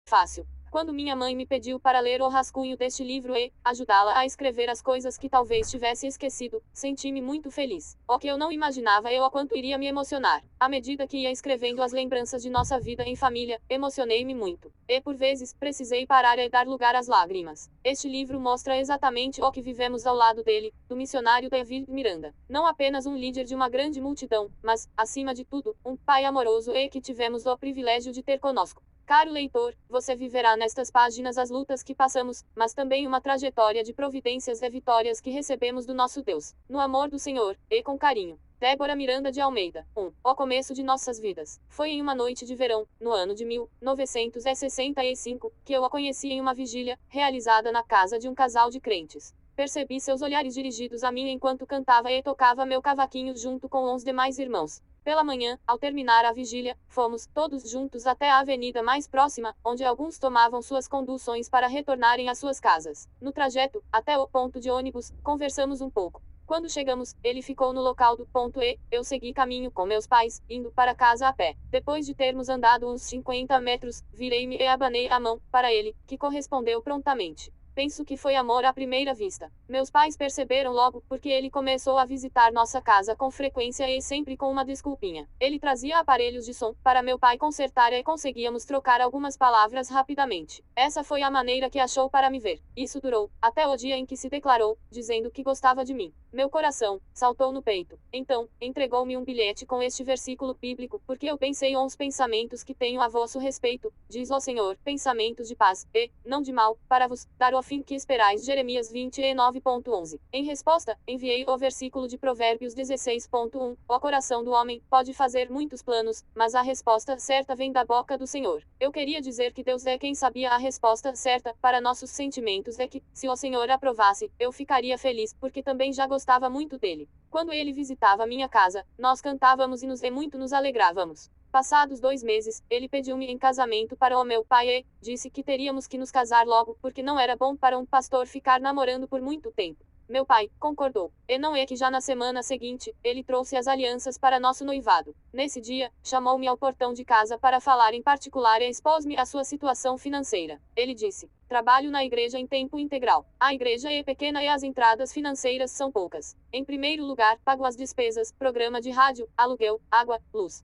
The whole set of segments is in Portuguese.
fácil. Quando minha mãe me pediu para ler o rascunho deste livro e ajudá-la a escrever as coisas que talvez tivesse esquecido, senti-me muito feliz. O que eu não imaginava é o quanto iria me emocionar. À medida que ia escrevendo as lembranças de nossa vida em família, emocionei-me muito. E por vezes, precisei parar e dar lugar às lágrimas. Este livro mostra exatamente o que vivemos ao lado dele, do missionário David Miranda. Não apenas um líder de uma grande multidão, mas, acima de tudo, um pai amoroso e que tivemos o privilégio de ter conosco. Caro leitor, você viverá nestas páginas as lutas que passamos, mas também uma trajetória de providências e vitórias que recebemos do nosso Deus, no amor do Senhor, e com carinho. Débora Miranda de Almeida. 1. O começo de nossas vidas. Foi em uma noite de verão, no ano de 1965, que eu a conheci em uma vigília, realizada na casa de um casal de crentes. Percebi seus olhares dirigidos a mim enquanto cantava e tocava meu cavaquinho junto com os demais irmãos. Pela manhã, ao terminar a vigília, fomos todos juntos até a avenida mais próxima, onde alguns tomavam suas conduções para retornarem às suas casas. No trajeto, até o ponto de ônibus, conversamos um pouco. Quando chegamos, ele ficou no local do ponto e eu segui caminho com meus pais, indo para casa a pé. Depois de termos andado uns 50 metros, virei-me e abanei a mão para ele, que correspondeu prontamente. Penso que foi amor à primeira vista. Meus pais perceberam logo, porque ele começou a visitar nossa casa com frequência e sempre com uma desculpinha. Ele trazia aparelhos de som para meu pai consertar e conseguíamos trocar algumas palavras rapidamente. Essa foi a maneira que achou para me ver. Isso durou, até o dia em que se declarou, dizendo que gostava de mim. Meu coração saltou no peito. Então, entregou-me um bilhete com este versículo bíblico, porque eu pensei uns pensamentos que tenho a vosso respeito, diz o Senhor, pensamentos de paz, e, não de mal, para vos dar o fim que esperais. Jeremias 29.11. Em resposta, enviei o versículo de Provérbios 16.1. O coração do homem pode fazer muitos planos, mas a resposta certa vem da boca do Senhor. Eu queria dizer que Deus é quem sabia a resposta certa para nossos sentimentos e que, se o Senhor aprovasse, eu ficaria feliz, porque também já gostava muito dele. Quando ele visitava minha casa, nós cantávamos hinos e muito nos alegrávamos. Passados 2 meses, ele pediu-me em casamento para o meu pai e disse que teríamos que nos casar logo, porque não era bom para um pastor ficar namorando por muito tempo. Meu pai concordou. E não é que já na semana seguinte, ele trouxe as alianças para nosso noivado. Nesse dia, chamou-me ao portão de casa para falar em particular e expôs-me a sua situação financeira. Ele disse: trabalho na igreja em tempo integral. A igreja é pequena e as entradas financeiras são poucas. Em primeiro lugar, pago as despesas, programa de rádio, aluguel, água, luz.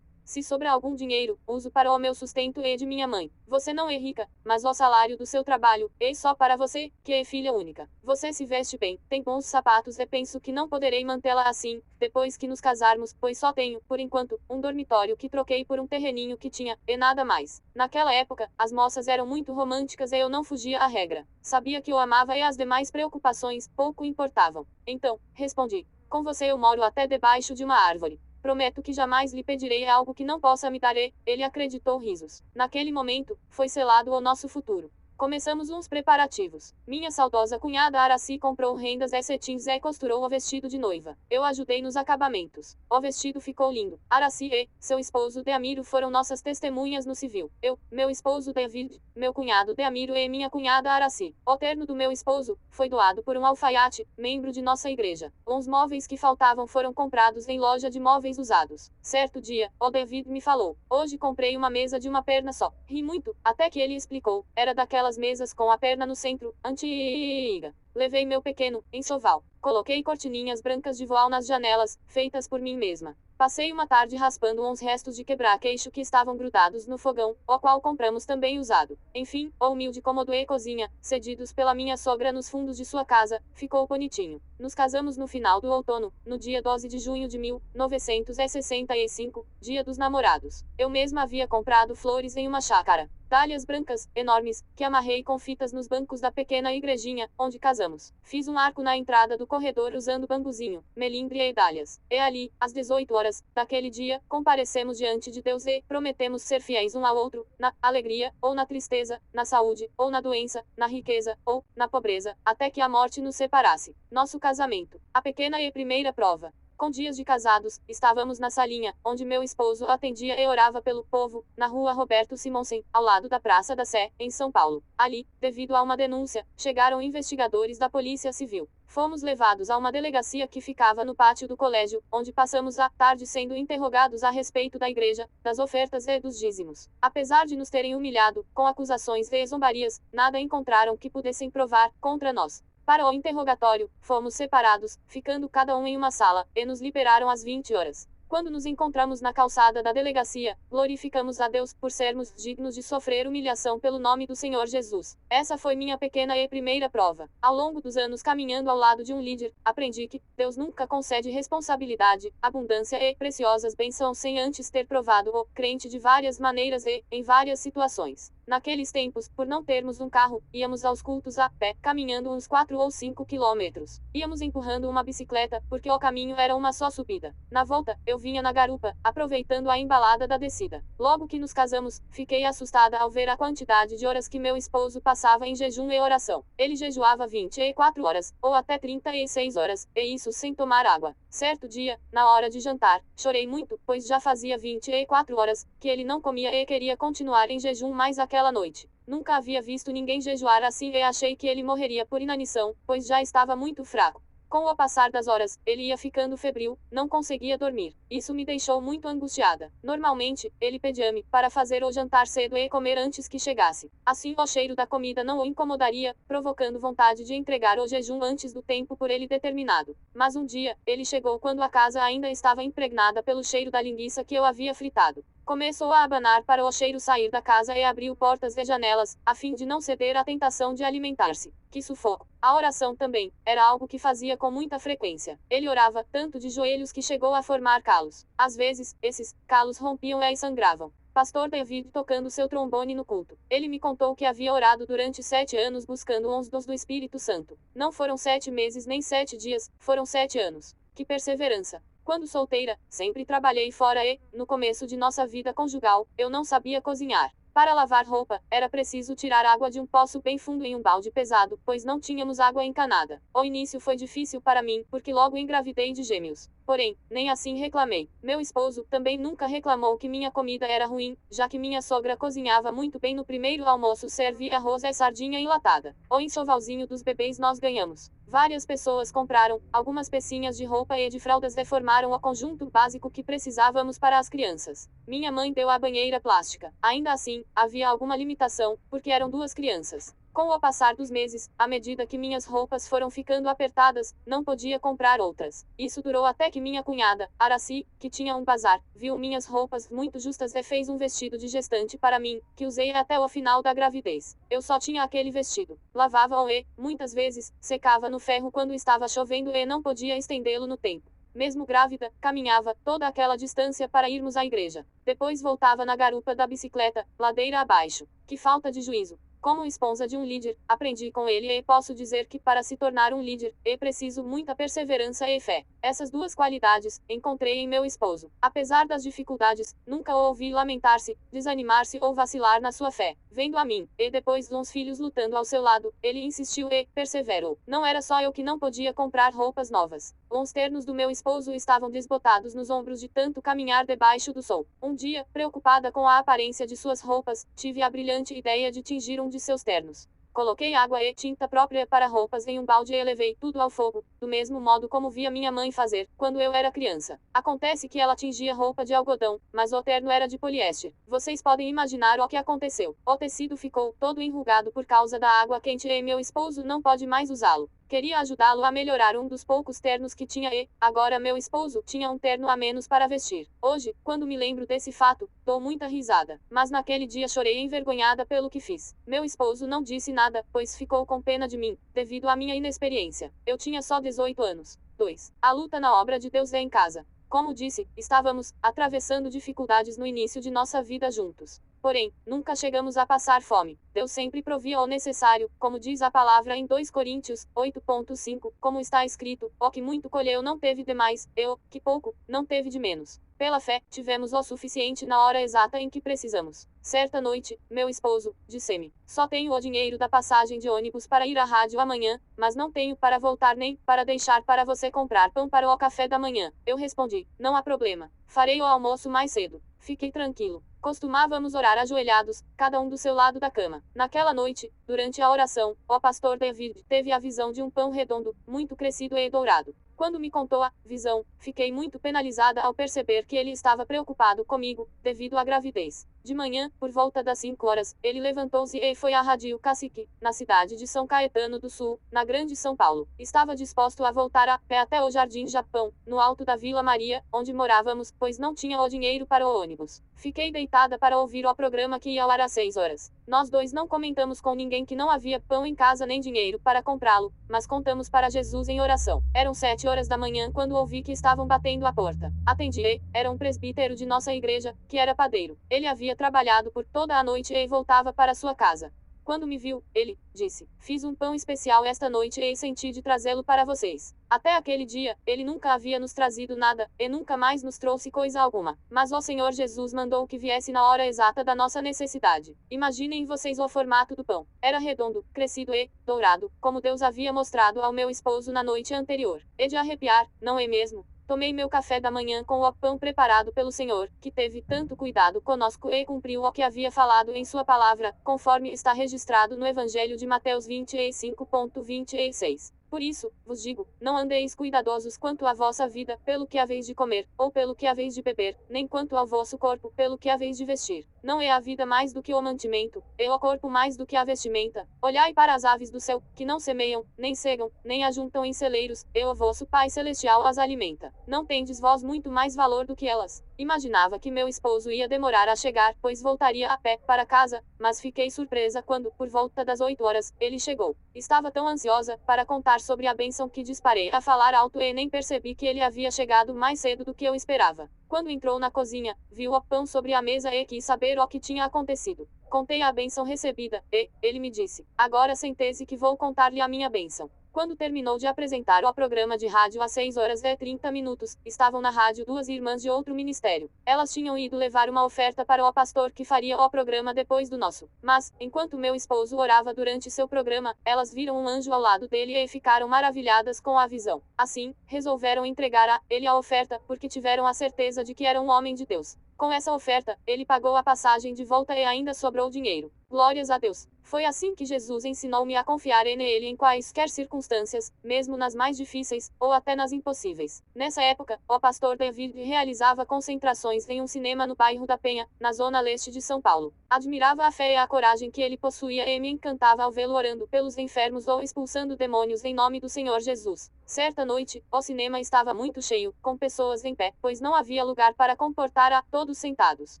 Se sobra algum dinheiro, uso para o meu sustento e de minha mãe. Você não é rica, mas o salário do seu trabalho é só para você, que é filha única. Você se veste bem, tem bons sapatos e penso que não poderei mantê-la assim, depois que nos casarmos, pois só tenho, por enquanto, um dormitório que troquei por um terreninho que tinha, e nada mais. Naquela época, as moças eram muito românticas e eu não fugia à regra. Sabia que o amava e as demais preocupações pouco importavam. Então, respondi: com você eu moro até debaixo de uma árvore. Prometo que jamais lhe pedirei algo que não possa me dar e, ele acreditou risos. Naquele momento, foi selado o nosso futuro. Começamos uns preparativos. Minha saudosa cunhada Araci comprou rendas e cetins e costurou o vestido de noiva. Eu ajudei nos acabamentos. O vestido ficou lindo. Araci e seu esposo Deamiro foram nossas testemunhas no civil. Eu, meu esposo David, meu cunhado Deamiro e minha cunhada Araci. O terno do meu esposo foi doado por um alfaiate, membro de nossa igreja. Os móveis que faltavam foram comprados em loja de móveis usados. Certo dia, o David me falou: hoje comprei uma mesa de uma perna só. Ri muito, até que ele explicou: era daquelas mesas com a perna no centro, antiga. Levei meu pequeno enxoval. Coloquei cortininhas brancas de voal nas janelas, feitas por mim mesma. Passei uma tarde raspando uns restos de quebra-queixo que estavam grudados no fogão, o qual compramos também usado. Enfim, o humilde cômodo e cozinha, cedidos pela minha sogra nos fundos de sua casa, ficou bonitinho. Nos casamos no final do outono, no dia 12 de junho de 1965, dia dos namorados. Eu mesma havia comprado flores em uma chácara. Dálias brancas, enormes, que amarrei com fitas nos bancos da pequena igrejinha, onde casamos. Fiz um arco na entrada do corredor usando bambuzinho, melindre e dálias. E ali, às 18 horas, daquele dia, comparecemos diante de Deus e prometemos ser fiéis um ao outro, na alegria, ou na tristeza, na saúde, ou na doença, na riqueza, ou na pobreza, até que a morte nos separasse. Nosso casamento. A pequena e primeira prova. Com dias de casados, estávamos na salinha, onde meu esposo atendia e orava pelo povo, na rua Roberto Simonsen, ao lado da Praça da Sé, em São Paulo. Ali, devido a uma denúncia, chegaram investigadores da Polícia Civil. Fomos levados a uma delegacia que ficava no pátio do colégio, onde passamos a tarde sendo interrogados a respeito da igreja, das ofertas e dos dízimos. Apesar de nos terem humilhado, com acusações e zombarias, nada encontraram que pudessem provar contra nós. Para o interrogatório, fomos separados, ficando cada um em uma sala, e nos liberaram às 20 horas. Quando nos encontramos na calçada da delegacia, glorificamos a Deus por sermos dignos de sofrer humilhação pelo nome do Senhor Jesus. Essa foi minha pequena e primeira prova. Ao longo dos anos caminhando ao lado de um líder, aprendi que Deus nunca concede responsabilidade, abundância e preciosas bênçãos sem antes ter provado o crente de várias maneiras e em várias situações. Naqueles tempos, por não termos um carro, íamos aos cultos a pé, caminhando uns 4 ou 5 quilômetros. Íamos empurrando uma bicicleta, porque o caminho era uma só subida. Na volta, eu vinha na garupa, aproveitando a embalada da descida. Logo que nos casamos, fiquei assustada ao ver a quantidade de horas que meu esposo passava em jejum e oração. Ele jejuava 24 horas, ou até 36 horas, e isso sem tomar água. Certo dia, na hora de jantar, chorei muito, pois já fazia 24 horas que ele não comia e queria continuar em jejum mais aquela noite. Nunca havia visto ninguém jejuar assim e achei que ele morreria por inanição, pois já estava muito fraco. Com o passar das horas, ele ia ficando febril, não conseguia dormir. Isso me deixou muito angustiada. Normalmente, ele pedia-me para fazer o jantar cedo e comer antes que chegasse. Assim o cheiro da comida não o incomodaria, provocando vontade de entregar o jejum antes do tempo por ele determinado. Mas um dia, ele chegou quando a casa ainda estava impregnada pelo cheiro da linguiça que eu havia fritado. Começou a abanar para o cheiro sair da casa e abriu portas e janelas, a fim de não ceder à tentação de alimentar-se. Que sufoco! A oração também era algo que fazia com muita frequência. Ele orava tanto de joelhos que chegou a formar calos. Às vezes, esses calos rompiam e sangravam. Pastor David tocando seu trombone no culto. Ele me contou que havia orado durante 7 anos buscando os dons do Espírito Santo. Não foram 7 meses nem 7 dias, foram 7 anos. Que perseverança! Quando solteira, sempre trabalhei fora e, no começo de nossa vida conjugal, eu não sabia cozinhar. Para lavar roupa, era preciso tirar água de um poço bem fundo em um balde pesado, pois não tínhamos água encanada. O início foi difícil para mim, porque logo engravidei de gêmeos. Porém, nem assim reclamei. Meu esposo também nunca reclamou que minha comida era ruim, já que minha sogra cozinhava muito bem. No primeiro almoço servia arroz e sardinha enlatada. O enxovalzinho dos bebês nós ganhamos. Várias pessoas compraram algumas pecinhas de roupa e de fraldas e formaram o conjunto básico que precisávamos para as crianças. Minha mãe deu a banheira plástica. Ainda assim, havia alguma limitação, porque eram 2 crianças. Com o passar dos meses, à medida que minhas roupas foram ficando apertadas, não podia comprar outras. Isso durou até que minha cunhada, Araci, que tinha um bazar, viu minhas roupas muito justas e fez um vestido de gestante para mim, que usei até o final da gravidez. Eu só tinha aquele vestido. Lavava-o e, muitas vezes, secava no ferro quando estava chovendo e não podia estendê-lo no tempo. Mesmo grávida, caminhava toda aquela distância para irmos à igreja. Depois voltava na garupa da bicicleta, ladeira abaixo. Que falta de juízo! Como esposa de um líder, aprendi com ele e posso dizer que para se tornar um líder, é preciso muita perseverança e fé. Essas 2 qualidades, encontrei em meu esposo. Apesar das dificuldades, nunca o ouvi lamentar-se, desanimar-se ou vacilar na sua fé. Vendo a mim, e depois uns filhos lutando ao seu lado, ele insistiu e perseverou. Não era só eu que não podia comprar roupas novas. Os ternos do meu esposo estavam desbotados nos ombros de tanto caminhar debaixo do sol. Um dia, preocupada com a aparência de suas roupas, tive a brilhante ideia de tingir um de seus ternos. Coloquei água e tinta própria para roupas em um balde e levei tudo ao fogo, do mesmo modo como via minha mãe fazer, quando eu era criança. Acontece que ela tingia roupa de algodão, mas o terno era de poliéster. Vocês podem imaginar o que aconteceu. O tecido ficou todo enrugado por causa da água quente e meu esposo não pode mais usá-lo. Queria ajudá-lo a melhorar um dos poucos ternos que tinha e, agora meu esposo tinha um terno a menos para vestir. Hoje, quando me lembro desse fato, dou muita risada. Mas naquele dia chorei envergonhada pelo que fiz. Meu esposo não disse nada, pois ficou com pena de mim, devido à minha inexperiência. Eu tinha só 18 anos. 2. A luta na obra de Deus é em casa. Como disse, estávamos atravessando dificuldades no início de nossa vida juntos. Porém, nunca chegamos a passar fome. Deus sempre provia o necessário, como diz a palavra em 2 Coríntios 8:5, como está escrito: o que muito colheu não teve demais, e o que pouco não teve de menos. Pela fé, tivemos o suficiente na hora exata em que precisamos. Certa noite, meu esposo disse-me: só tenho o dinheiro da passagem de ônibus para ir à rádio amanhã, mas não tenho para voltar nem para deixar para você comprar pão para o café da manhã. Eu respondi: não há problema. Farei o almoço mais cedo. Fiquei tranquilo. Costumávamos orar ajoelhados, cada um do seu lado da cama. Naquela noite, durante a oração, o pastor David teve a visão de um pão redondo, muito crescido e dourado. Quando me contou a visão, fiquei muito penalizada ao perceber que ele estava preocupado comigo, devido à gravidez. De manhã, por volta das 5 horas, ele levantou-se e foi à Rádio Cacique, na cidade de São Caetano do Sul, na Grande São Paulo. Estava disposto a voltar a pé até o Jardim Japão, no alto da Vila Maria, onde morávamos, pois não tinha o dinheiro para o ônibus. Fiquei deitada para ouvir o programa que ia ao ar às 6 horas. Nós dois não comentamos com ninguém que não havia pão em casa nem dinheiro para comprá-lo, mas contamos para Jesus em oração. Eram 7 horas da manhã quando ouvi que estavam batendo à porta. Atendi e era um presbítero de nossa igreja, que era padeiro. Ele havia trabalhado por toda a noite e voltava para sua casa. Quando me viu, ele disse: fiz um pão especial esta noite e senti de trazê-lo para vocês. Até aquele dia, ele nunca havia nos trazido nada, e nunca mais nos trouxe coisa alguma. Mas o Senhor Jesus mandou que viesse na hora exata da nossa necessidade. Imaginem vocês o formato do pão. Era redondo, crescido e dourado, como Deus havia mostrado ao meu esposo na noite anterior. E de arrepiar, não é mesmo? Tomei meu café da manhã com o pão preparado pelo Senhor, que teve tanto cuidado conosco e cumpriu o que havia falado em sua palavra, conforme está registrado no Evangelho de Mateus 25:26. Por isso, vos digo, não andeis cuidadosos quanto à vossa vida, pelo que haveis de comer, ou pelo que haveis de beber, nem quanto ao vosso corpo, pelo que haveis de vestir. Não é a vida mais do que o mantimento, e o corpo mais do que a vestimenta. Olhai para as aves do céu, que não semeiam, nem cegam, nem ajuntam em celeiros, e o vosso Pai Celestial as alimenta. Não tendes vós muito mais valor do que elas? Imaginava que meu esposo ia demorar a chegar, pois voltaria a pé para casa, mas fiquei surpresa quando, por volta das 8 horas, ele chegou. Estava tão ansiosa para contar sobre a bênção que disparei a falar alto e nem percebi que ele havia chegado mais cedo do que eu esperava. Quando entrou na cozinha, viu o pão sobre a mesa e quis saber o que tinha acontecido. Contei a bênção recebida, e ele me disse: agora sente-se que vou contar-lhe a minha bênção. Quando terminou de apresentar o programa de rádio às 6 horas e 30 minutos, estavam na rádio duas irmãs de outro ministério. Elas tinham ido levar uma oferta para o pastor que faria o programa depois do nosso. Mas, enquanto meu esposo orava durante seu programa, elas viram um anjo ao lado dele e ficaram maravilhadas com a visão. Assim, resolveram entregar a ele a oferta, porque tiveram a certeza de que era um homem de Deus. Com essa oferta, ele pagou a passagem de volta e ainda sobrou dinheiro. Glórias a Deus! Foi assim que Jesus ensinou-me a confiar nele em quaisquer circunstâncias, mesmo nas mais difíceis, ou até nas impossíveis. Nessa época, o pastor David realizava concentrações em um cinema no bairro da Penha, na zona leste de São Paulo. Admirava a fé e a coragem que ele possuía e me encantava ao vê-lo orando pelos enfermos ou expulsando demônios em nome do Senhor Jesus. Certa noite, o cinema estava muito cheio, com pessoas em pé, pois não havia lugar para comportar a todos sentados.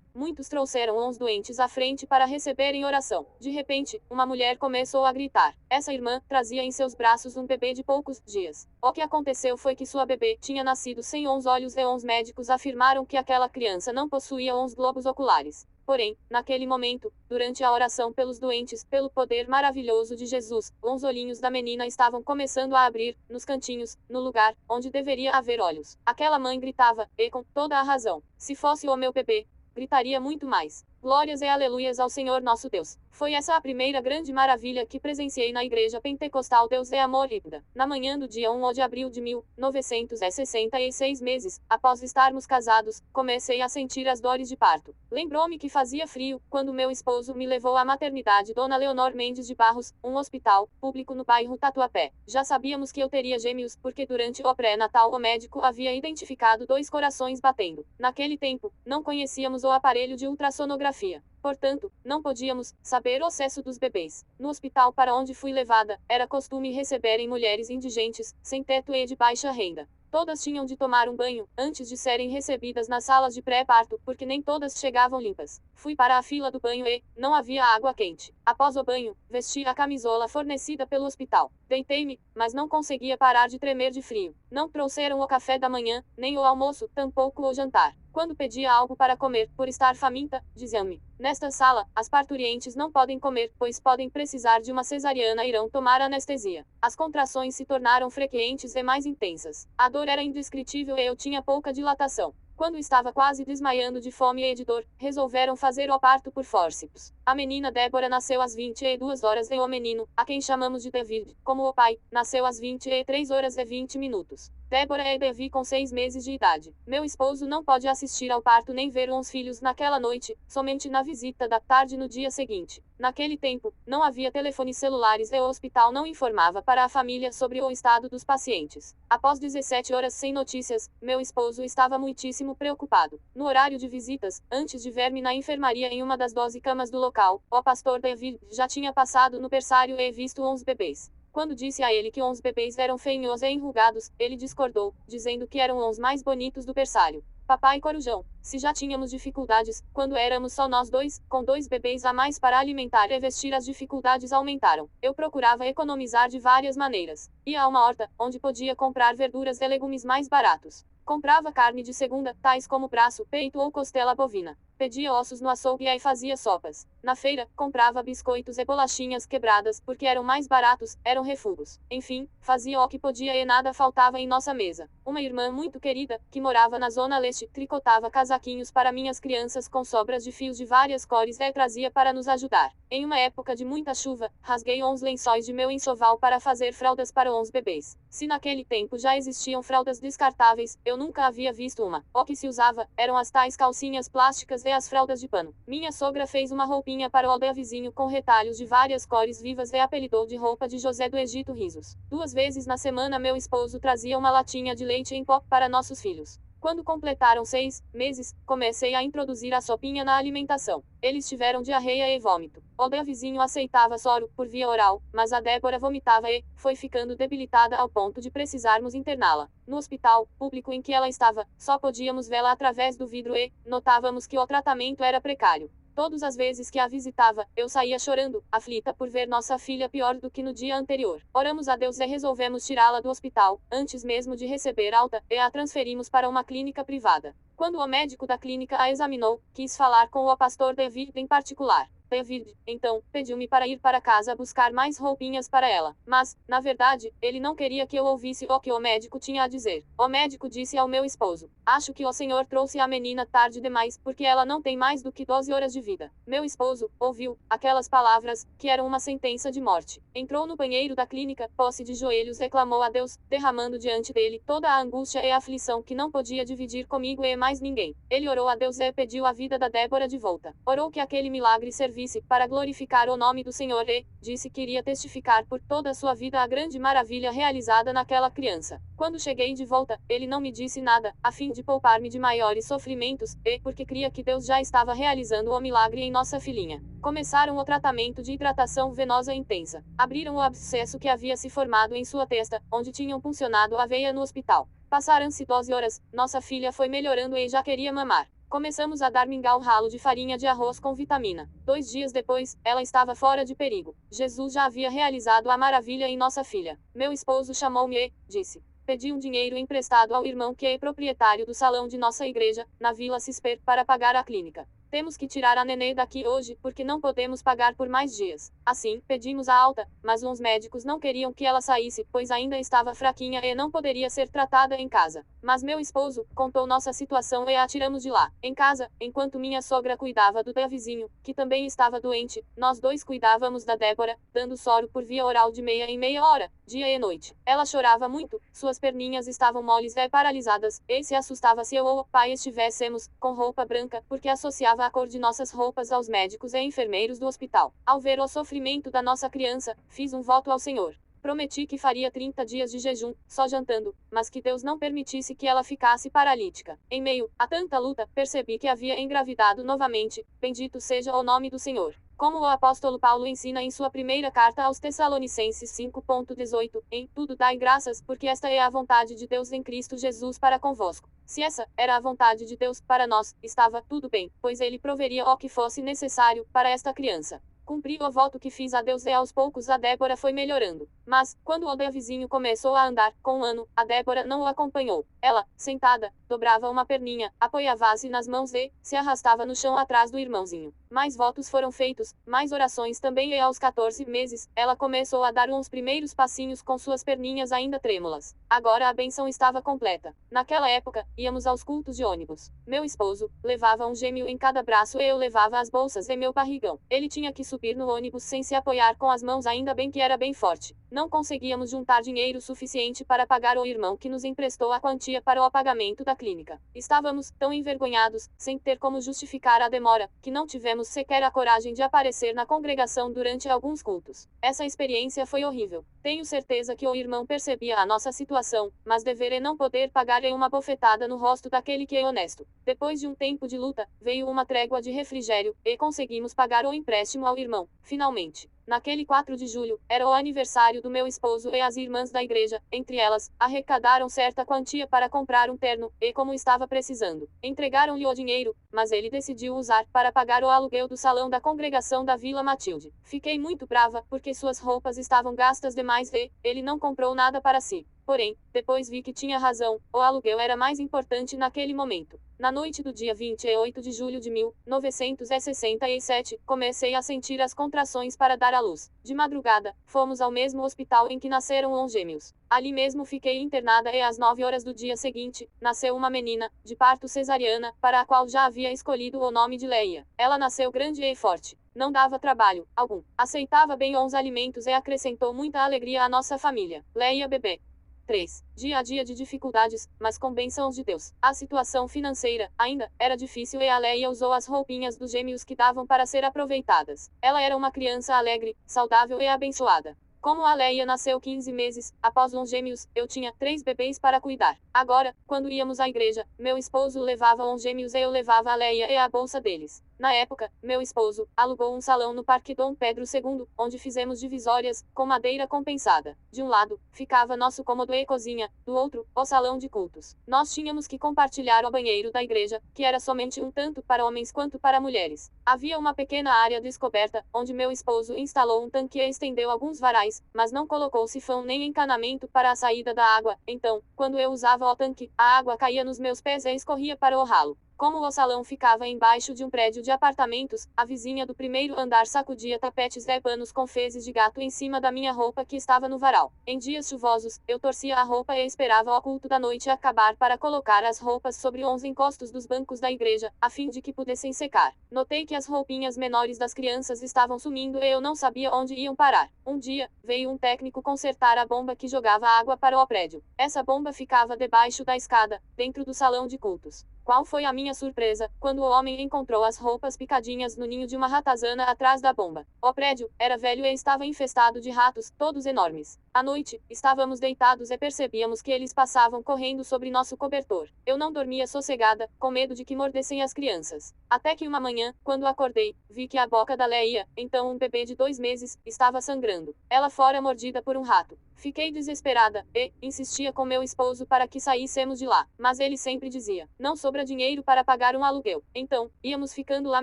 Muitos trouxeram uns doentes à frente para receberem oração. De repente, uma mulher começou a gritar. Essa irmã trazia em seus braços um bebê de poucos dias. O que aconteceu foi que sua bebê tinha nascido sem os olhos e os médicos afirmaram que aquela criança não possuía os globos oculares. Porém, naquele momento, durante a oração pelos doentes, pelo poder maravilhoso de Jesus, os olhinhos da menina estavam começando a abrir, nos cantinhos, no lugar onde deveria haver olhos. Aquela mãe gritava, e com toda a razão. Se fosse o meu bebê, gritaria muito mais. Glórias e aleluias ao Senhor nosso Deus. Foi essa a primeira grande maravilha que presenciei na Igreja Pentecostal Deus é Amor Híbrida. Na manhã do dia 1 de abril de 1966 meses, após estarmos casados, comecei a sentir as dores de parto. Lembrou-me que fazia frio, quando meu esposo me levou à maternidade Dona Leonor Mendes de Barros, um hospital público no bairro Tatuapé. Já sabíamos que eu teria gêmeos, porque durante o pré-natal o médico havia identificado 2 corações batendo. Naquele tempo, não conhecíamos o aparelho de ultrassonografia. Portanto, não podíamos saber o sexo dos bebês. No hospital para onde fui levada, era costume receberem mulheres indigentes, sem teto e de baixa renda. Todas tinham de tomar um banho, antes de serem recebidas nas salas de pré-parto, porque nem todas chegavam limpas. Fui para a fila do banho e não havia água quente. Após o banho, vesti a camisola fornecida pelo hospital. Deitei-me, mas não conseguia parar de tremer de frio. Não trouxeram o café da manhã, nem o almoço, tampouco o jantar. Quando pedia algo para comer, por estar faminta, diziam-me: nesta sala, as parturientes não podem comer, pois podem precisar de uma cesariana e irão tomar anestesia. As contrações se tornaram frequentes e mais intensas. A dor era indescritível e eu tinha pouca dilatação. Quando estava quase desmaiando de fome, editor, resolveram fazer o parto por fórceps. A menina Débora nasceu às 22 horas e o menino, a quem chamamos de David, como o pai, nasceu às 23 horas e 20 minutos. Débora e Davi com 6 meses de idade. Meu esposo não pode assistir ao parto nem ver os filhos naquela noite, somente na visita da tarde no dia seguinte. Naquele tempo, não havia telefones celulares e o hospital não informava para a família sobre o estado dos pacientes. Após 17 horas sem notícias, meu esposo estava muitíssimo preocupado. No horário de visitas, antes de ver-me na enfermaria em uma das 12 camas do local, o pastor David já tinha passado no berçário e visto uns bebês. Quando disse a ele que os bebês eram feinhos e enrugados, ele discordou, dizendo que eram os mais bonitos do berçário. Papai Corujão, se já tínhamos dificuldades, quando éramos só nós dois, com 2 bebês a mais para alimentar e vestir, as dificuldades aumentaram. Eu procurava economizar de várias maneiras. Ia a uma horta, onde podia comprar verduras e legumes mais baratos. Comprava carne de segunda, tais como braço, peito ou costela bovina. Pedia ossos no açougue e fazia sopas. Na feira, comprava biscoitos e bolachinhas quebradas, porque eram mais baratos, eram refugos. Enfim, fazia o que podia e nada faltava em nossa mesa. Uma irmã muito querida, que morava na zona leste, tricotava casaquinhos para minhas crianças com sobras de fios de várias cores e trazia para nos ajudar. Em uma época de muita chuva, rasguei uns lençóis de meu enxoval para fazer fraldas para uns bebês. Se naquele tempo já existiam fraldas descartáveis, eu nunca havia visto uma. O que se usava, eram as tais calcinhas plásticas e as fraldas de pano. Minha sogra fez uma roupinha para o vizinho com retalhos de várias cores vivas e apelidou de roupa de José do Egito Risos. 2 vezes na semana meu esposo trazia uma latinha de leite em pó para nossos filhos. Quando completaram 6 meses, comecei a introduzir a sopinha na alimentação. Eles tiveram diarreia e vômito. O vizinho aceitava soro, por via oral, mas a Débora vomitava e foi ficando debilitada ao ponto de precisarmos interná-la. No hospital público em que ela estava, só podíamos vê-la através do vidro e notávamos que o tratamento era precário. Todas as vezes que a visitava, eu saía chorando, aflita por ver nossa filha pior do que no dia anterior. Oramos a Deus e resolvemos tirá-la do hospital, antes mesmo de receber alta, e a transferimos para uma clínica privada. Quando o médico da clínica a examinou, quis falar com o pastor David em particular. David, então, pediu-me para ir para casa buscar mais roupinhas para ela. Mas, na verdade, ele não queria que eu ouvisse o que o médico tinha a dizer. O médico disse ao meu esposo: "Acho que o senhor trouxe a menina tarde demais, porque ela não tem mais do que 12 horas de vida." Meu esposo ouviu aquelas palavras, que eram uma sentença de morte. Entrou no banheiro da clínica, pôs-se de joelhos e clamou a Deus, derramando diante dele toda a angústia e a aflição que não podia dividir comigo e mais ninguém. Ele orou a Deus e pediu a vida da Débora de volta. Orou que aquele milagre servisse para glorificar o nome do Senhor e disse que iria testificar por toda a sua vida a grande maravilha realizada naquela criança. Quando cheguei de volta, ele não me disse nada, a fim de poupar-me de maiores sofrimentos, e porque cria que Deus já estava realizando o milagre em nossa filhinha. Começaram o tratamento de hidratação venosa intensa. Abriram o abscesso que havia se formado em sua testa, onde tinham puncionado a veia no hospital. Passaram-se 12 horas, nossa filha foi melhorando e já queria mamar. Começamos a dar mingau ralo de farinha de arroz com vitamina. 2 dias depois, ela estava fora de perigo. Jesus já havia realizado a maravilha em nossa filha. Meu esposo chamou-me e disse: "Pedi um dinheiro emprestado ao irmão que é proprietário do salão de nossa igreja, na Vila Cisper, para pagar a clínica. Temos que tirar a nenê daqui hoje, porque não podemos pagar por mais dias." Assim, pedimos a alta, mas uns médicos não queriam que ela saísse, pois ainda estava fraquinha e não poderia ser tratada em casa. Mas meu esposo contou nossa situação e a tiramos de lá. Em casa, enquanto minha sogra cuidava do vizinho, que também estava doente, nós dois cuidávamos da Débora, dando soro por via oral de meia em meia hora, dia e noite. Ela chorava muito, suas perninhas estavam moles e paralisadas, e se assustava se eu ou o pai estivéssemos com roupa branca, porque associava a cor de nossas roupas aos médicos e enfermeiros do hospital. Ao ver o sofrimento da nossa criança, fiz um voto ao Senhor. Prometi que faria 30 dias de jejum, só jantando, mas que Deus não permitisse que ela ficasse paralítica. Em meio a tanta luta, percebi que havia engravidado novamente. Bendito seja o nome do Senhor. Como o apóstolo Paulo ensina em sua primeira carta aos Tessalonicenses 5:18, em tudo dai graças, porque esta é a vontade de Deus em Cristo Jesus para convosco. Se essa era a vontade de Deus para nós, estava tudo bem, pois ele proveria o que fosse necessário para esta criança. Cumpri o voto que fiz a Deus e aos poucos a Débora foi melhorando. Mas, quando o Odeia vizinho começou a andar, com um ano, a Débora não o acompanhou. Ela, sentada, dobrava uma perninha, apoiava-se nas mãos e se arrastava no chão atrás do irmãozinho. Mais votos foram feitos, mais orações também, e aos 14 meses, ela começou a dar uns primeiros passinhos com suas perninhas ainda trêmulas. Agora a bênção estava completa. Naquela época, íamos aos cultos de ônibus. Meu esposo levava um gêmeo em cada braço e eu levava as bolsas e meu barrigão. Ele tinha que subir no ônibus sem se apoiar com as mãos, ainda bem que era bem forte. Não conseguíamos juntar dinheiro suficiente para pagar o irmão que nos emprestou a quantia para o pagamento da clínica. Estávamos tão envergonhados, sem ter como justificar a demora, que não tivemos sequer a coragem de aparecer na congregação durante alguns cultos. Essa experiência foi horrível. Tenho certeza que o irmão percebia a nossa situação, mas dever e não poder pagar é uma bofetada no rosto daquele que é honesto. Depois de um tempo de luta, veio uma trégua de refrigério, e conseguimos pagar o empréstimo ao irmão, finalmente. Naquele 4 de julho, era o aniversário do meu esposo e as irmãs da igreja, entre elas, arrecadaram certa quantia para comprar um terno, e como estava precisando, entregaram-lhe o dinheiro, mas ele decidiu usar para pagar o aluguel do salão da congregação da Vila Matilde. Fiquei muito brava, porque suas roupas estavam gastas demais e ele não comprou nada para si. Porém, depois vi que tinha razão, o aluguel era mais importante naquele momento. Na noite do dia 28 de julho de 1967, comecei a sentir as contrações para dar à luz. De madrugada, fomos ao mesmo hospital em que nasceram os gêmeos. Ali mesmo fiquei internada e às 9 horas do dia seguinte, nasceu uma menina, de parto cesariana, para a qual já havia escolhido o nome de Leia. Ela nasceu grande e forte. Não dava trabalho algum. Aceitava bem os alimentos e acrescentou muita alegria à nossa família. Leia bebê. 3. Dia a dia de dificuldades, mas com bênçãos de Deus. A situação financeira, ainda, era difícil e a Leia usou as roupinhas dos gêmeos que davam para ser aproveitadas. Ela era uma criança alegre, saudável e abençoada. Como a Leia nasceu 15 meses após os gêmeos, eu tinha 3 bebês para cuidar. Agora, quando íamos à igreja, meu esposo levava os gêmeos e eu levava a Leia e a bolsa deles. Na época, meu esposo alugou um salão no Parque Dom Pedro II, onde fizemos divisórias, com madeira compensada. De um lado, ficava nosso cômodo e cozinha, do outro, o salão de cultos. Nós tínhamos que compartilhar o banheiro da igreja, que era somente um tanto para homens quanto para mulheres. Havia uma pequena área descoberta, onde meu esposo instalou um tanque e estendeu alguns varais, mas não colocou sifão nem encanamento para a saída da água. Então, quando eu usava o tanque, a água caía nos meus pés e escorria para o ralo. Como o salão ficava embaixo de um prédio de apartamentos, a vizinha do primeiro andar sacudia tapetes e panos com fezes de gato em cima da minha roupa que estava no varal. Em dias chuvosos, eu torcia a roupa e esperava o culto da noite acabar para colocar as roupas sobre os encostos dos bancos da igreja, a fim de que pudessem secar. Notei que as roupinhas menores das crianças estavam sumindo e eu não sabia onde iam parar. Um dia, veio um técnico consertar a bomba que jogava água para o prédio. Essa bomba ficava debaixo da escada, dentro do salão de cultos. Qual foi a minha surpresa, quando o homem encontrou as roupas picadinhas no ninho de uma ratazana atrás da bomba. O prédio era velho e estava infestado de ratos, todos enormes. À noite, estávamos deitados e percebíamos que eles passavam correndo sobre nosso cobertor. Eu não dormia sossegada, com medo de que mordessem as crianças. Até que uma manhã, quando acordei, vi que a boca da Leia, então um bebê de 2 meses, estava sangrando. Ela fora mordida por um rato. Fiquei desesperada, e insistia com meu esposo para que saíssemos de lá. Mas ele sempre dizia, não sobra dinheiro para pagar um aluguel. Então, íamos ficando lá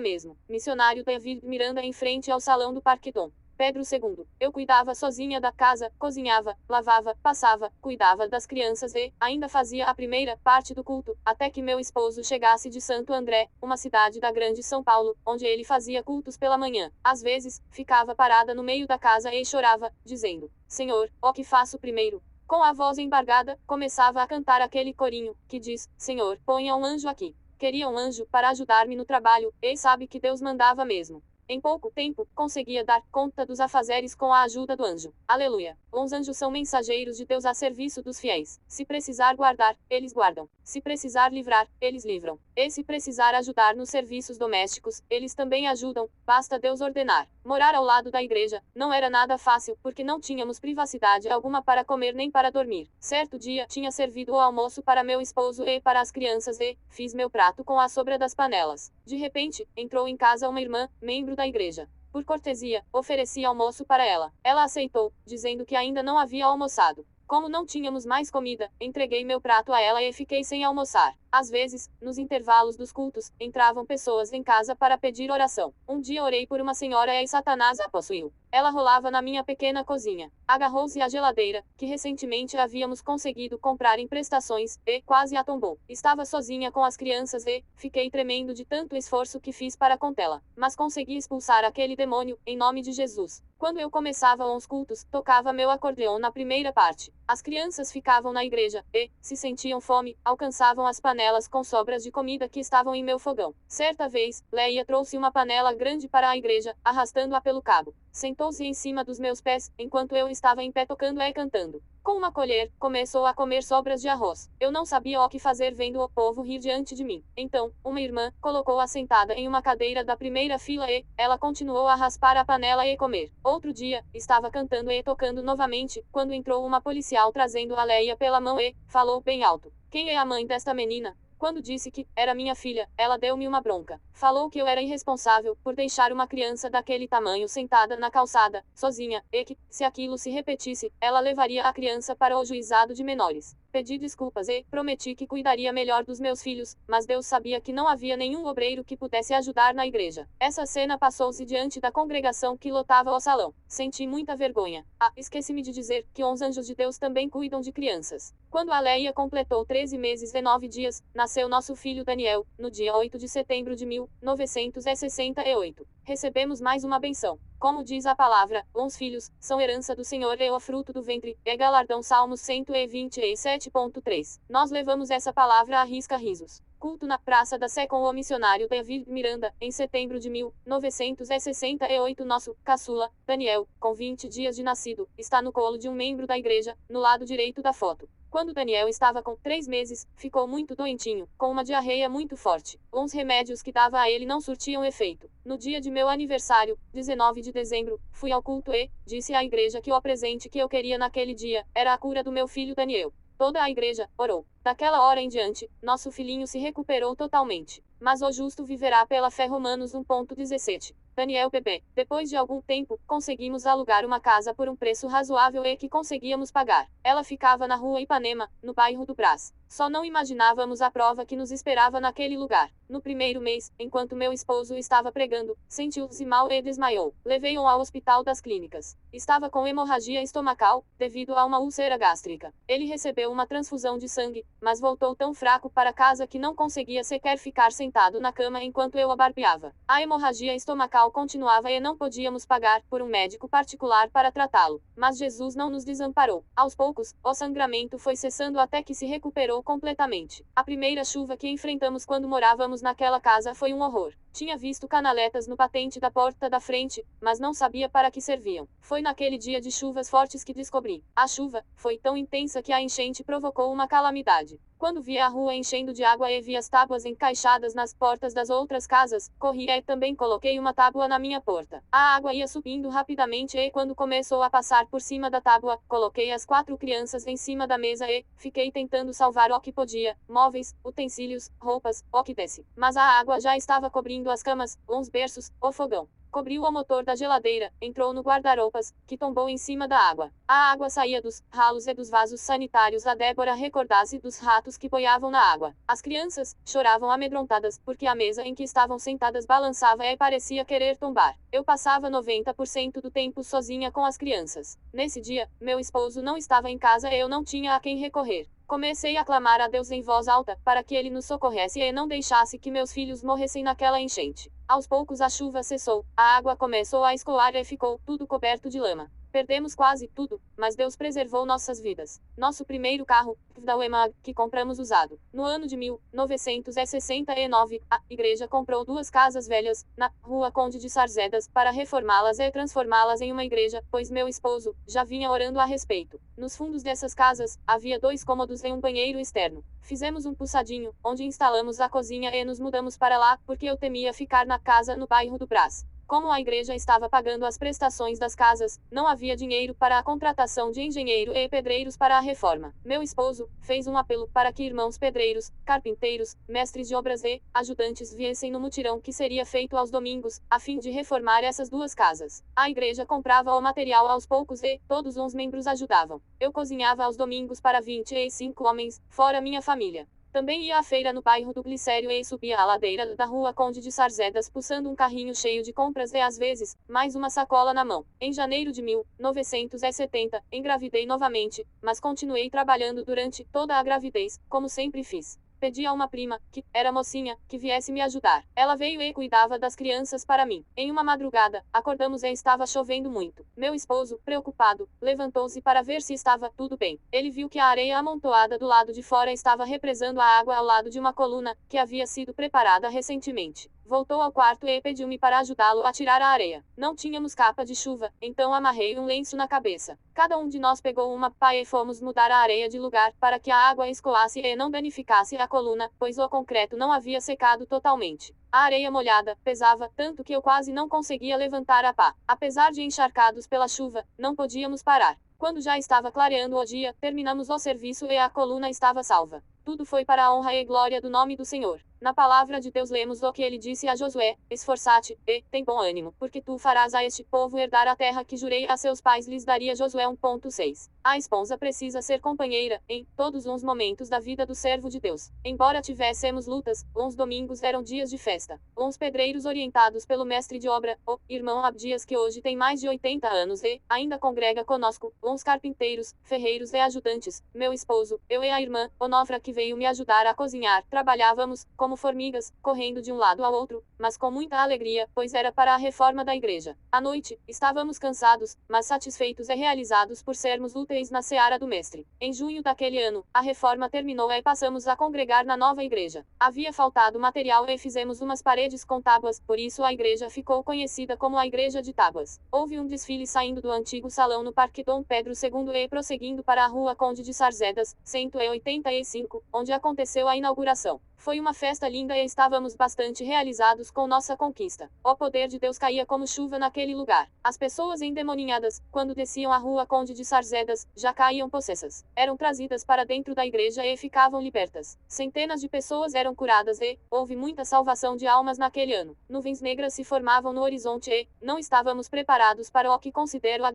mesmo. Missionário David Miranda em frente ao salão do Parque Dom Pedro II. Eu cuidava sozinha da casa, cozinhava, lavava, passava, cuidava das crianças e ainda fazia a primeira parte do culto, até que meu esposo chegasse de Santo André, uma cidade da Grande São Paulo, onde ele fazia cultos pela manhã. Às vezes, ficava parada no meio da casa e chorava, dizendo, Senhor, o que faço primeiro? Com a voz embargada, começava a cantar aquele corinho, que diz, Senhor, ponha um anjo aqui. Queria um anjo para ajudar-me no trabalho, e sabe que Deus mandava mesmo. Em pouco tempo, conseguia dar conta dos afazeres com a ajuda do anjo. Aleluia! Os anjos são mensageiros de Deus a serviço dos fiéis. Se precisar guardar, eles guardam. Se precisar livrar, eles livram. E se precisar ajudar nos serviços domésticos, eles também ajudam, basta Deus ordenar. Morar ao lado da igreja não era nada fácil, porque não tínhamos privacidade alguma para comer nem para dormir. Certo dia, tinha servido o almoço para meu esposo e para as crianças e fiz meu prato com a sobra das panelas. De repente, entrou em casa uma irmã, membro da igreja. Por cortesia, ofereci almoço para ela. Ela aceitou, dizendo que ainda não havia almoçado. Como não tínhamos mais comida, entreguei meu prato a ela e fiquei sem almoçar. Às vezes, nos intervalos dos cultos, entravam pessoas em casa para pedir oração. Um dia orei por uma senhora e Satanás a possuiu. Ela rolava na minha pequena cozinha. Agarrou-se à geladeira, que recentemente havíamos conseguido comprar em prestações, e quase a tombou. Estava sozinha com as crianças e fiquei tremendo de tanto esforço que fiz para contê-la. Mas consegui expulsar aquele demônio, em nome de Jesus. Quando eu começava os cultos, tocava meu acordeão na primeira parte. As crianças ficavam na igreja, e, se sentiam fome, alcançavam as panelas com sobras de comida que estavam em meu fogão. Certa vez, Leia trouxe uma panela grande para a igreja, arrastando-a pelo cabo. Sentou-se em cima dos meus pés, enquanto eu estava em pé tocando e cantando. Com uma colher, começou a comer sobras de arroz. Eu não sabia o que fazer vendo o povo rir diante de mim. Então, uma irmã colocou-a sentada em uma cadeira da primeira fila e ela continuou a raspar a panela e comer. Outro dia, estava cantando e tocando novamente, quando entrou uma policial trazendo a Leia pela mão e falou bem alto: "Quem é a mãe desta menina?" Quando disse que era minha filha, ela deu-me uma bronca. Falou que eu era irresponsável por deixar uma criança daquele tamanho sentada na calçada, sozinha, e que, se aquilo se repetisse, ela levaria a criança para o juizado de menores. Pedi desculpas e prometi que cuidaria melhor dos meus filhos, mas Deus sabia que não havia nenhum obreiro que pudesse ajudar na igreja. Essa cena passou-se diante da congregação que lotava o salão. Senti muita vergonha. Ah, esqueci-me de dizer que os anjos de Deus também cuidam de crianças. Quando a Leia completou 13 meses e 9 dias, nasceu nosso filho Daniel, no dia 8 de setembro de 1968. Recebemos mais uma benção. Como diz a palavra, os filhos são herança do Senhor e o fruto do ventre é galardão. Salmos 127.3. Nós levamos essa palavra à risca risos. Culto na Praça da Sé com o missionário David Miranda, em setembro de 1968. Nosso caçula, Daniel, com 20 dias de nascido, está no colo de um membro da igreja, no lado direito da foto. Quando Daniel estava com 3 meses, ficou muito doentinho, com uma diarreia muito forte. Os remédios que dava a ele não surtiam efeito. No dia de meu aniversário, 19 de dezembro, fui ao culto e disse à igreja que o presente que eu queria naquele dia era a cura do meu filho Daniel. Toda a igreja orou. Daquela hora em diante, nosso filhinho se recuperou totalmente. Mas o justo viverá pela fé. Romanos 1.17. Daniel bebê. Depois de algum tempo, conseguimos alugar uma casa por um preço razoável e que conseguíamos pagar. Ela ficava na rua Ipanema, no bairro do Brás. Só não imaginávamos a prova que nos esperava naquele lugar. No primeiro mês, enquanto meu esposo estava pregando, sentiu-se mal e desmaiou. Levei-o ao hospital das clínicas. Estava com hemorragia estomacal, devido a uma úlcera gástrica. Ele recebeu uma transfusão de sangue, mas voltou tão fraco para casa que não conseguia sequer ficar sentado na cama enquanto eu o barbeava. A hemorragia estomacal continuava e não podíamos pagar por um médico particular para tratá-lo. Mas Jesus não nos desamparou. Aos poucos, o sangramento foi cessando até que se recuperou completamente. A primeira chuva que enfrentamos quando morávamos naquela casa foi um horror. Tinha visto canaletas no batente da porta da frente, mas não sabia para que serviam. Foi naquele dia de chuvas fortes que descobri. A chuva foi tão intensa que a enchente provocou uma calamidade. Quando vi a rua enchendo de água e vi as tábuas encaixadas nas portas das outras casas, corri e também coloquei uma tábua na minha porta. A água ia subindo rapidamente e quando começou a passar por cima da tábua, coloquei as 4 crianças em cima da mesa e fiquei tentando salvar o que podia, móveis, utensílios, roupas, o que desse. Mas a água já estava cobrindo as camas, os berços, o fogão. Cobriu o motor da geladeira, entrou no guarda-roupas, que tombou em cima da água. A água saía dos ralos e dos vasos sanitários. A Débora recordava-se dos ratos que boiavam na água. As crianças choravam amedrontadas, porque a mesa em que estavam sentadas balançava e parecia querer tombar. Eu passava 90% do tempo sozinha com as crianças. Nesse dia, meu esposo não estava em casa e eu não tinha a quem recorrer. Comecei a clamar a Deus em voz alta, para que ele nos socorresse e não deixasse que meus filhos morressem naquela enchente. Aos poucos a chuva cessou, a água começou a escoar e ficou tudo coberto de lama. Perdemos quase tudo, mas Deus preservou nossas vidas. Nosso primeiro carro, da Wemag, que compramos usado. No ano de 1969, a igreja comprou 2 casas velhas, na Rua Conde de Sarzedas, para reformá-las e transformá-las em uma igreja, pois meu esposo já vinha orando a respeito. Nos fundos dessas casas, havia 2 cômodos e um banheiro externo. Fizemos um puçadinho, onde instalamos a cozinha e nos mudamos para lá, porque eu temia ficar na casa no bairro do Brás. Como a igreja estava pagando as prestações das casas, não havia dinheiro para a contratação de engenheiro e pedreiros para a reforma. Meu esposo fez um apelo para que irmãos pedreiros, carpinteiros, mestres de obras e ajudantes viessem no mutirão que seria feito aos domingos, a fim de reformar essas 2 casas. A igreja comprava o material aos poucos e todos os membros ajudavam. Eu cozinhava aos domingos para 25 homens, fora minha família. Também ia à feira no bairro do Glicério e subia a ladeira da rua Conde de Sarzedas puxando um carrinho cheio de compras e às vezes, mais uma sacola na mão. Em janeiro de 1970, engravidei novamente, mas continuei trabalhando durante toda a gravidez, como sempre fiz. Pedi a uma prima, que era mocinha, que viesse me ajudar. Ela veio e cuidava das crianças para mim. Em uma madrugada, acordamos e estava chovendo muito. Meu esposo, preocupado, levantou-se para ver se estava tudo bem. Ele viu que a areia amontoada do lado de fora estava represando a água ao lado de uma coluna, que havia sido preparada recentemente. Voltou ao quarto e pediu-me para ajudá-lo a tirar a areia. Não tínhamos capa de chuva, então amarrei um lenço na cabeça. Cada um de nós pegou uma pá e fomos mudar a areia de lugar, para que a água escoasse e não danificasse a coluna, pois o concreto não havia secado totalmente. A areia molhada pesava tanto que eu quase não conseguia levantar a pá. Apesar de encharcados pela chuva, não podíamos parar. Quando já estava clareando o dia, terminamos o serviço e a coluna estava salva. Tudo foi para a honra e glória do nome do Senhor. Na palavra de Deus lemos o que ele disse a Josué: esforça-te, e tem bom ânimo, porque tu farás a este povo herdar a terra que jurei a seus pais lhes daria. Josué 1,6. A esposa precisa ser companheira, em todos os momentos da vida do servo de Deus. Embora tivéssemos lutas, uns domingos eram dias de festa. Uns pedreiros orientados pelo mestre de obra, o irmão Abdias, que hoje tem mais de 80 anos e ainda congrega conosco, uns carpinteiros, ferreiros e ajudantes, meu esposo, eu e a irmã, Onofra, que veio me ajudar a cozinhar. Trabalhávamos, como formigas, correndo de um lado ao outro, mas com muita alegria, pois era para a reforma da igreja. À noite, estávamos cansados, mas satisfeitos e realizados por sermos úteis na seara do mestre. Em junho daquele ano, a reforma terminou e passamos a congregar na nova igreja. Havia faltado material e fizemos umas paredes com tábuas, por isso a igreja ficou conhecida como a Igreja de Tábuas. Houve um desfile saindo do antigo salão no Parque Dom Pedro II e prosseguindo para a Rua Conde de Sarzedas, 185, onde aconteceu a inauguração. Foi uma festa linda e estávamos bastante realizados com nossa conquista. O poder de Deus caía como chuva naquele lugar. As pessoas endemoninhadas, quando desciam a Rua Conde de Sarzedas, já caíam possessas. Eram trazidas para dentro da igreja e ficavam libertas. Centenas de pessoas eram curadas e houve muita salvação de almas naquele ano. Nuvens negras se formavam no horizonte e não estávamos preparados para o que considero a